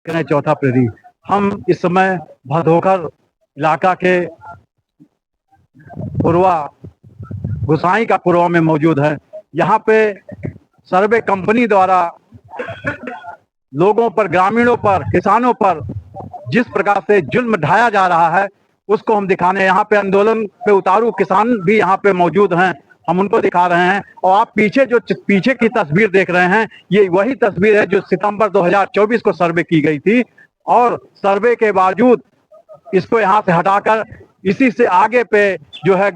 करें चौथा प्रहरी। हम इस समय भदोखर इलाका के पूर्वा गुसाई का पूर्वा में मौजूद है। यहाँ पे सर्वे कंपनी द्वारा लोगों पर, ग्रामीणों पर, किसानों पर जिस प्रकार से जुल्म ढाया जा रहा है उसको हम दिखाने, यहाँ पे आंदोलन पे उतारू किसान भी यहाँ पे मौजूद हैं, हम उनको दिखा रहे हैं। और आप पीछे जो पीछे की तस्वीर देख रहे हैं, ये वही तस्वीर है जो सितंबर 2024 को सर्वे की गई थी, और सर्वे के बावजूद इसको यहाँ से हटाकर इसी से आगे पे जो है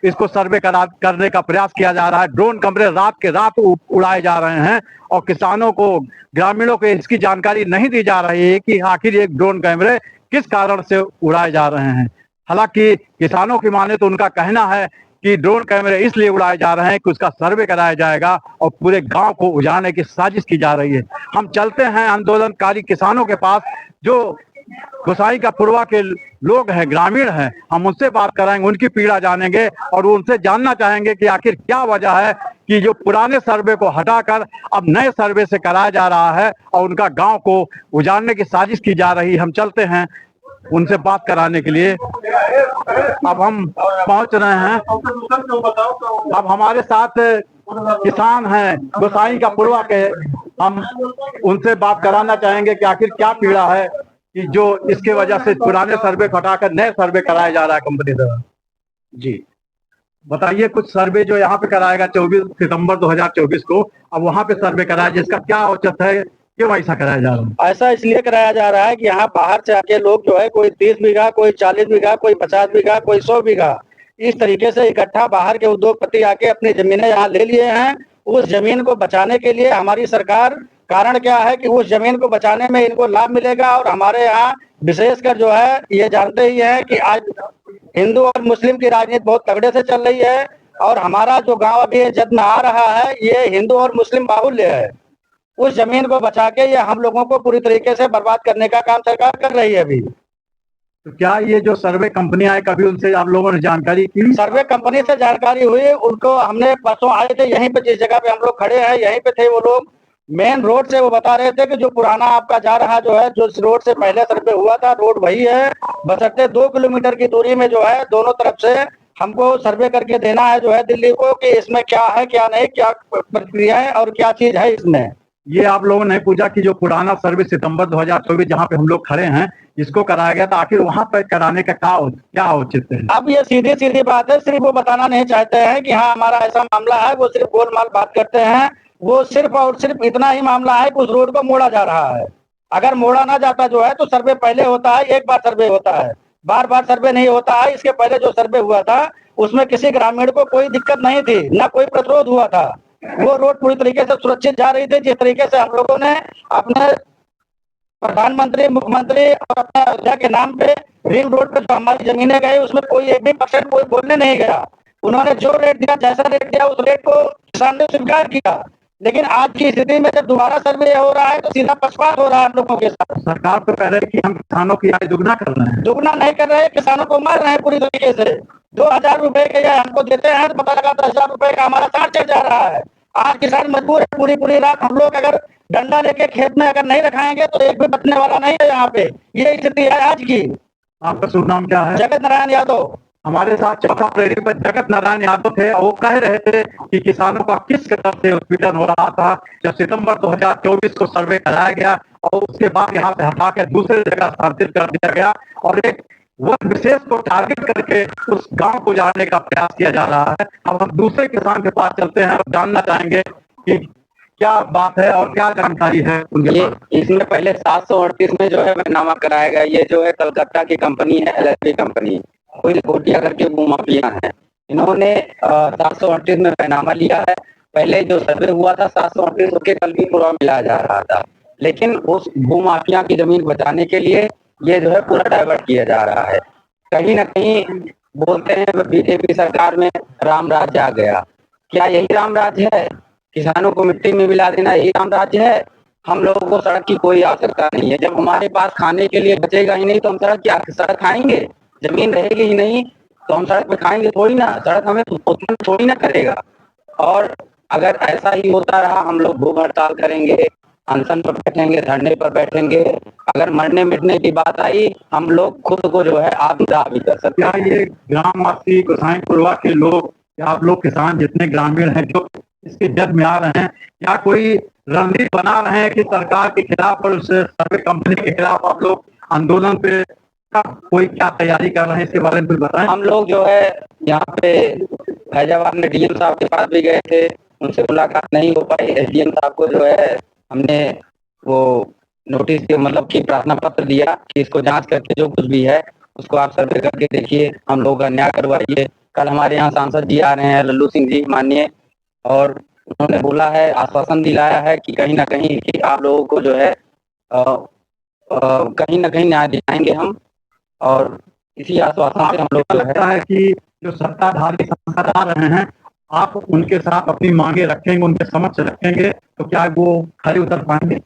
इसको सर्वे करने का प्रयास किया जा रहा है। ड्रोन कैमरे रात के रात उड़ाए जा रहे हैं और किसानों को, ग्रामीणों को इसकी जानकारी नहीं दी जा रही है कि आखिर ये ड्रोन कैमरे किस कारण से उड़ाए जा रहे हैं। हालांकि किसानों की माने तो उनका कहना है कि ड्रोन कैमरे इसलिए उड़ाए जा रहे हैं कि उसका सर्वे कराया जाएगा और पूरे गांव को उजाड़ने की साजिश की जा रही है। हम चलते हैं आंदोलनकारी किसानों के पास जो गोसाई का पूर्वा के लोग हैं, ग्रामीण हैं, हम उनसे बात कराएंगे, उनकी पीड़ा जानेंगे और उनसे जानना चाहेंगे कि आखिर क्या वजह है कि जो पुराने सर्वे को हटाकर अब नए सर्वे से कराया जा रहा है और उनका गांव को उजाड़ने की साजिश की जा रही है। हम चलते हैं उनसे बात कराने के लिए। अब हम पहुंच रहे हैं। अब हमारे साथ किसान हैं गोसाई का पूर्वा के, हम उनसे बात कराना चाहेंगे कि आखिर क्या पीड़ा है कि जो इसके वजह से पुराने सर्वे को हटाकर नए सर्वे कराया जा रहा है कंपनी द्वारा। जी बताइए, कुछ सर्वे जो यहाँ पे कराएगा 24 सितंबर 2024 को, अब वहाँ पे सर्वे कराया, जिसका क्या औचित है, क्यों ऐसा कराया जा रहा है? ऐसा इसलिए कराया जा रहा है कि यहाँ बाहर से आके लोग जो है कोई 30 बीघा, कोई 40 बीघा, कोई 50 बीघा, कोई 100 बीघा, इस तरीके से इकट्ठा बाहर के उद्योगपति आके अपनी जमीनें यहाँ ले लिए हैं। उस जमीन को बचाने के लिए हमारी सरकार, कारण क्या है कि उस जमीन को बचाने में इनको लाभ मिलेगा। और हमारे यहाँ विशेषकर जो है ये जानते ही है कि आज हिंदू और मुस्लिम की राजनीति बहुत तगड़े से चल रही है और हमारा जो गांव अभी जद में आ रहा है ये हिंदू और मुस्लिम बाहुल्य है। उस जमीन को बचा के ये हम लोगों को पूरी तरीके से बर्बाद करने का काम सरकार कर रही है अभी। तो क्या ये जो सर्वे कंपनियां है, कभी उनसे आप लोगों ने जानकारी की? सर्वे कंपनी से जानकारी हुई, उनको हमने परसों आए थे, यहीं पे जिस जगह पे हम लोग खड़े हैं यहीं पे थे वो लोग। मेन रोड से वो बता रहे थे कि जो पुराना आपका जा रहा जो है, जो रोड से पहले सर्वे हुआ था रोड वही है, बशर्ते 2 किलोमीटर की दूरी में जो है दोनों तरफ से हमको सर्वे करके देना है जो है दिल्ली को कि इसमें क्या है क्या नहीं, क्या प्रक्रिया है और क्या चीज है इसमें। ये आप लोगों ने पूछा कि जो पुराना सर्वे सितंबर 2024 जहाँ पे हम लोग खड़े हैं इसको कराया गया था, आखिर वहां पर कराने का क्या औचित्य है? अब ये सीधी सीधी बात है, सिर्फ वो बताना नहीं चाहते हैं कि हाँ हमारा ऐसा मामला है, वो सिर्फ गोलमाल बात करते हैं। वो सिर्फ और सिर्फ इतना ही मामला है कि उस रोड को मोड़ा जा रहा है। अगर मोड़ा ना जाता जो है तो सर्वे पहले होता है, एक बार सर्वे होता है, बार बार सर्वे नहीं होता है। इसके पहले जो सर्वे हुआ था उसमें किसी ग्रामीण को कोई दिक्कत नहीं थी, ना कोई प्रतिरोध हुआ था। वो रोड पूरी तरीके से सुरक्षित जा रही थी। जिस तरीके से हम लोगों ने अपने प्रधानमंत्री, मुख्यमंत्री और अपने अयोध्या के नाम पे रिंग रोड पे जो हमारी जमीनें गई उसमें कोई एक भी परसेंट कोई बोलने नहीं गया। उन्होंने जो रेट दिया, जैसा रेट दिया उस रेट को किसान ने स्वीकार किया। लेकिन आज की स्थिति में जब दोबारा सर्वे हो रहा है तो सीधा पक्षपात हो रहा है हम लोगों के साथ। सरकार तो कह रही है कि हम किसानों की आय दुगना कर रहे हैं। दुगना नहीं कर रहे, किसानों को मार रहे हैं पूरी तरीके से। 2000 रुपए के हमको देते हैं तो पता लगा 10,000 रुपए का हमारा साथ चल जा रहा है। आज किसान मजबूर है, पूरी पूरी रात हम लोग अगर डंडा लेके खेत में अगर नहीं रखाएंगे तो एक भी बचने वाला नहीं है यहाँ पे। ये स्थिति है आज की। आपका शुभ नाम क्या है? जगत नारायण यादव। हमारे साथ चौथा प्रेरी पर जगत नारायण यादव थे और वो कह रहे थे कि किसानों का किस कदर से उत्पीड़न हो रहा था जब सितंबर 2024 को सर्वे कराया गया और उसके बाद यहाँ से हटा के दूसरे जगह स्थानांतरित कर दिया गया और एक वर्ग विशेष को टारगेट करके उस गांव को जाने का प्रयास किया जा रहा है। अब हम दूसरे किसान के पास चलते हैं और जानना चाहेंगे कि क्या बात है और क्या जानकारी है उनके पास। इसमें पहले 738 में जो है नामा कराया गया। ये जो है कलकत्ता की कंपनी है, LLP कंपनी, कोई कोटिया करके भूमाफिया है। इन्होंने 738 में पैनामा लिया है। पहले जो सर्वे हुआ था 738 उसके कल भी पूरा मिलाया जा रहा था, लेकिन उस भूमाफिया की जमीन बचाने के लिए ये जो है पूरा डाइवर्ट किया जा रहा है। कहीं ना कहीं बोलते हैं बीजेपी सरकार में राम राज्य आ गया। क्या यही राम राज्य है? किसानों को मिट्टी में मिला देना यही राम राज्य है? हम लोगों को सड़क की कोई आवश्यकता नहीं है। जब हमारे पास खाने के लिए बचेगा ही नहीं तो हम सड़क खाएंगे? जमीन रहेगी ही नहीं तो हम सड़क पे खाएंगे थोड़ी ना। सड़क हमें उत्पन्न थोड़ी ना करेगा। और अगर ऐसा ही होता रहा हम लोग भूख हड़ताल करेंगे, अनशन पर बैठेंगे, धरने पर बैठेंगे अगर मरने मिटने की बात आई, हम लोग खुद को जो है आत्मदाह भी कर सकते क्या ये ग्रामवासी गोसाईपुरवा के लोग या आप लोग किसान जितने ग्रामीण हैं जो इसके जद में आ रहे हैं, क्या कोई रणनीति बना रहे हैं कि सरकार के खिलाफ और उस सर्वे कंपनी के खिलाफ आप लोग आंदोलन पे कोई क्या तैयारी कर रहे हैं, इसके बारे में कुछ बताएं। हम लोग जो है यहाँ पे फैजाबाद में डीएम साहब के पास भी गए थे, उनसे मुलाकात नहीं हो पाई। एसडीएम साहब को जो है हमने वो नोटिस के मतलब कि प्रार्थना पत्र दिया कि इसको जांच करके जो कुछ भी है उसको आप सर्वे करके देखिए, हम लोग का न्याय करवाइए। कल हमारे यहाँ सांसद जी आ रहे हैं, लल्लू सिंह जी माननीय, और उन्होंने बोला है, आश्वासन दिलाया है कि कहीं ना कहीं कि आप लोगों को जो है कहीं ना कहीं न्याय दिलाएंगे हम, और इसी आश्वासन से हम लोग जो लगता है कि जो सत्ताधारी सांसद आ रहे हैं, आप उनके साथ अपनी मांगे रखेंगे, उनके समक्ष रखेंगे, तो क्या वो खड़े उतर पाएंगे?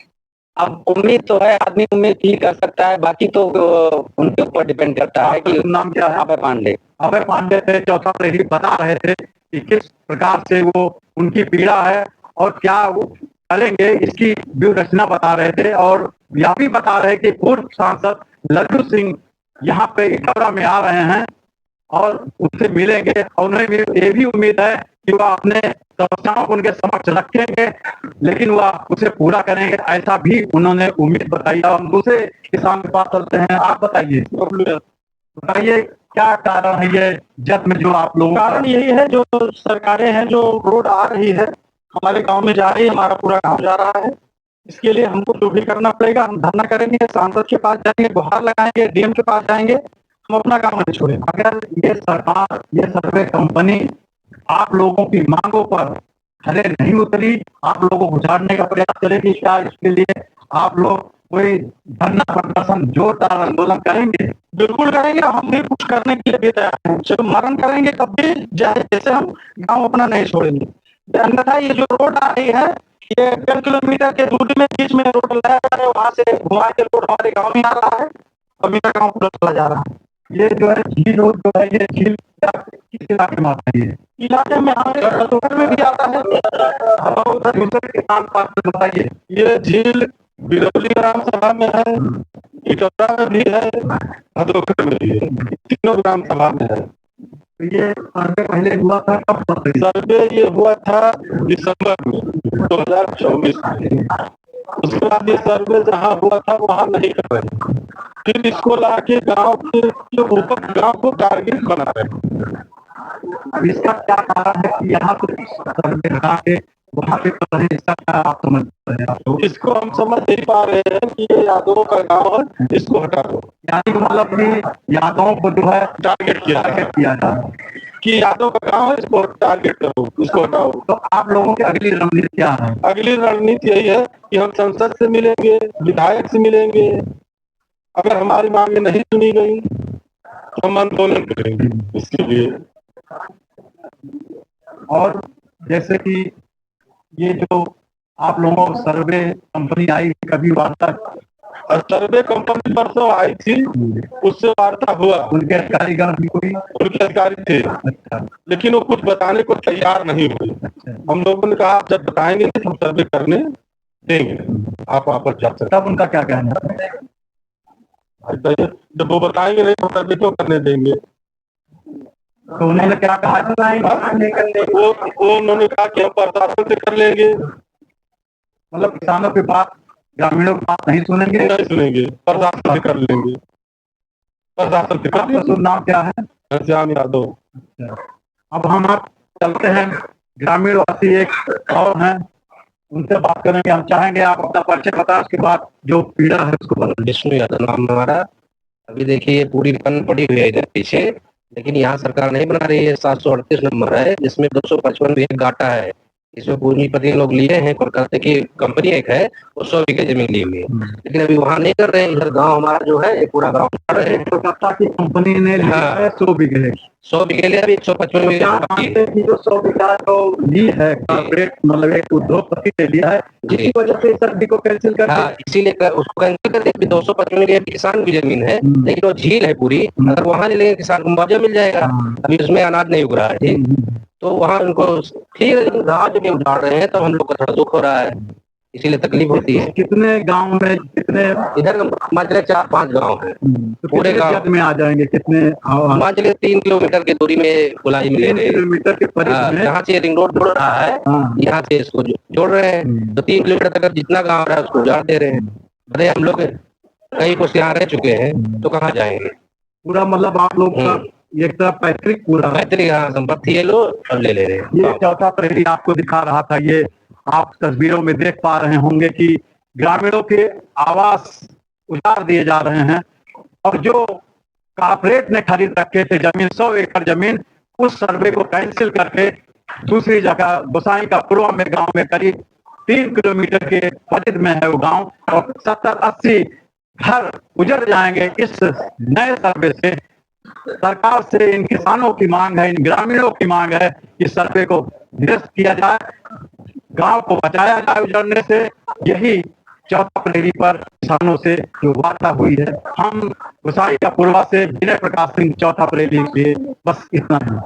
अब उम्मीद तो है, आदमी उम्मीद ही कर सकता है, बाकी तो उनके ऊपर डिपेंड करता है कि नाम क्या है? अभय पांडे। अभय पांडे थे, चौथा प्रहरी बता रहे थे कि किस प्रकार से वो उनकी पीड़ा है और क्या वो करेंगे, इसकी व्यूह रचना बता रहे थे। और यह भी बता रहे कि पूर्व सांसद लल्लू सिंह यहाँ पे इटौरा में आ रहे हैं और उससे मिलेंगे, और उन्हें ये भी उम्मीद है कि वह अपने समस्याओं को उनके समक्ष रखेंगे, लेकिन वह उसे पूरा करेंगे, ऐसा भी उन्होंने उम्मीद बताई। और दूसरे किसान के पास चलते हैं, आप बताइए क्या कारण है ये जद में जो आप लोगों कारण यही है, जो सरकारें हैं, जो रोड आ रही है हमारे गांव में जा रही है, हमारा पूरा गांव जा रहा है, इसके लिए हमको जो भी करना पड़ेगा, हम धरना करेंगे, सांसद के पास जाएंगे, गुहार लगाएंगे, डीएम के पास जाएंगे, हम अपना काम नहीं छोड़ेंगे। अगर ये सरकार, ये सर्वे कंपनी आप लोगों की मांगों पर खड़े नहीं उतरी, आप लोगों को उछाड़ने का प्रयास करेगी, क्या इसके लिए आप लोग कोई धरना प्रदर्शन, जोरदार आंदोलन करेंगे? बिल्कुल करेंगे, हम भी कुछ करने के लिए भी तैयार हैं, जब मरण करेंगे तब भी जैसे हम गांव अपना नहीं छोड़ेंगे। अन्यथा ये जो रोड आ रही है, ये 1.5 किलोमीटर के दूरी में बीच में रोड लगाया जा रहा है, वहां से घुमा के रोड हमारे गाँव में आ रहा है और मेरा गाँव पूरा चला जा रहा है। ये जो है झील रोड जो है, ये झील किस इलाके में आता है? ये इलाके में हमारे भदोकर में भी आता है। दूसरे किसान पास बताइए। ये झील बिरौली ग्राम सभा में है, इटौरा में भी है, भदोकर में भी है, तीनों ग्राम सभा में है। ये सर्वे पहले हुआ था कब? सर्वे ये हुआ था दिसंबर में 2024 में। उसके बाद ये सर्वे जहाँ हुआ था वहाँ नहीं कर रहे, फिर इसको लाके गांव के ऊपर गांव को टारगेट बना रहे। अब इसका क्या कारण है कि यहाँ पे सर्वे हटा के वहाँ पे कर रहे हैं? इसका क्या आप समझ रहे हैं? आप लोग इसको हम समझ नहीं पा रहे हैं कि ये यादवों का गांव है, इसको हटा दो। यानी कि मतलब कि यादवों को जो है टारगेट किया जा रहा है कि यादव का गांव है, इसको टारगेट करो, इसको हटाओ। तो आप लोगों की अगली रणनीति क्या है? अगली रणनीति यही है कि हम संसद से मिलेंगे, विधायक से मिलेंगे, अगर हमारी मांगे नहीं सुनी गई तो हम आंदोलन करेंगे इसके लिए। और जैसे कि ये जो आप लोगों को सर्वे कंपनी आई, कभी वार्ता? सर्वे कंपनी परसों आई थी, उससे वार्ता हुआ, उनके अधिकारीगण भी कोई? उनके अधिकारी थे, अच्छा, लेकिन वो कुछ बताने को तैयार नहीं हुए। अच्छा। हम लोगों ने कहा आप जब बताएंगे तो हम सर्वे करने देंगे, आप वापस जा सकते। तब उनका क्या कहना है? जब वो बताएंगे नहीं तो सर्वे क्यों करने देंगे? तो उन्होंने क्या कहा? वो उन्होंने कहा कि हम प्रशासन से कर लेंगे। मतलब किसानों की बात, ग्रामीणों की बात नहीं सुनेंगे? नहीं सुनेंगे, प्रशासन से कर लेंगे, प्रशासन से कर आपका शुभ नाम क्या है? श्याम यादव। अब हम आप चलते हैं, ग्रामीण वासी एक और हैं, उनसे बात करेंगे। हम चाहेंगे आप अपना परिचय बता, उसके बाद जो पीड़ा है उसको बता। विष्णु यादव नाम हमारा। अभी देखिए ये पूरी रकम पड़ी हुई है इधर पीछे, लेकिन यहाँ सरकार नहीं बना रही है। 738 नंबर है जिसमें 255 भी घाटा है। इसमें पूंजीपति लोग लिए हैं, कोलकाता की कंपनी एक है, वो 100 बीघे जमीन ली हुई है, लेकिन अभी वहाँ नहीं कर रहे हैं। इधर गांव हमारा जो है ये पूरा गांव कर रहे हैं। कोलकाता की कंपनी ने लिया है 100 बीघे। 100 बीघे लिया, अभी 155 बीघे बाकी है। जो 100 बीघा जो ली है कॉर्पोरेट, मतलब एक उद्योगपति ने लिया है, जिसकी वजह से सर्वे को कैंसिल कर दिया। इसीलिए उसको कैंसिल कर दिया। 255 बीघे किसान की जमीन है, लेकिन वो झील है पूरी, अगर वहाँ ले लेंगे किसान को मुआवजा मिल जाएगा। अभी उसमें अनाज नहीं उग रहा है, तो वहाँ उनको ठीक है, लेकिन गाँव जब उठाड़ रहे हैं तो हम लोग को थोड़ा दुख हो रहा है। इसीलिए तकलीफ होती है। कितने गांव में कितने इधर मान चले 4-5 गांव है, तो पूरे कितने गांव जद में आ जाएंगे कितने मान चले 3 किलोमीटर की दूरी में गोलाई मिले 3 किलोमीटर के परिधि में जहाँ से रिंग रोड जोड़ रहा है, हाँ। यहाँ से इसको जोड़ रहे हैं, तो 3 किलोमीटर तक जितना गाँव रहा है उसको उजाड़ दे रहे हैं। अरे हम लोग कई कुछ यहाँ रह चुके हैं तो कहाँ जाएंगे। पूरा मतलब आप लोग का एक तरफ पैतृक पूरा पैतृक संपत्ति है लो और ले रहे हैं। ये चौथा प्रहरी आपको दिखा रहा था, ये आप तस्वीरों में देख पा रहे होंगे कि ग्रामीणों के आवास उजाड़ दिए जा रहे हैं और जो कॉर्पोरेट ने खरीद रखे थे जमीन 100 एकड़ जमीन, उस सर्वे को कैंसिल करके दूसरी जगह गोसाई का पूर्व में गांव में करीब 3 किलोमीटर के परिधि में है वो गांव और 70-80 घर उजड़ जाएंगे। इस नए सर्वे से सरकार से इन किसानों की मांग है, इन ग्रामीणों की मांग है कि सर्वे को निरस्त किया जाए, गांव को बचाया जाए उजड़ने से। यही चौथा प्रहरी पर किसानों से जो वार्ता हुई है। हम गोसाई का पूर्वा से विनय प्रकाश सिंह, चौथा प्रहरी के, बस इतना ही।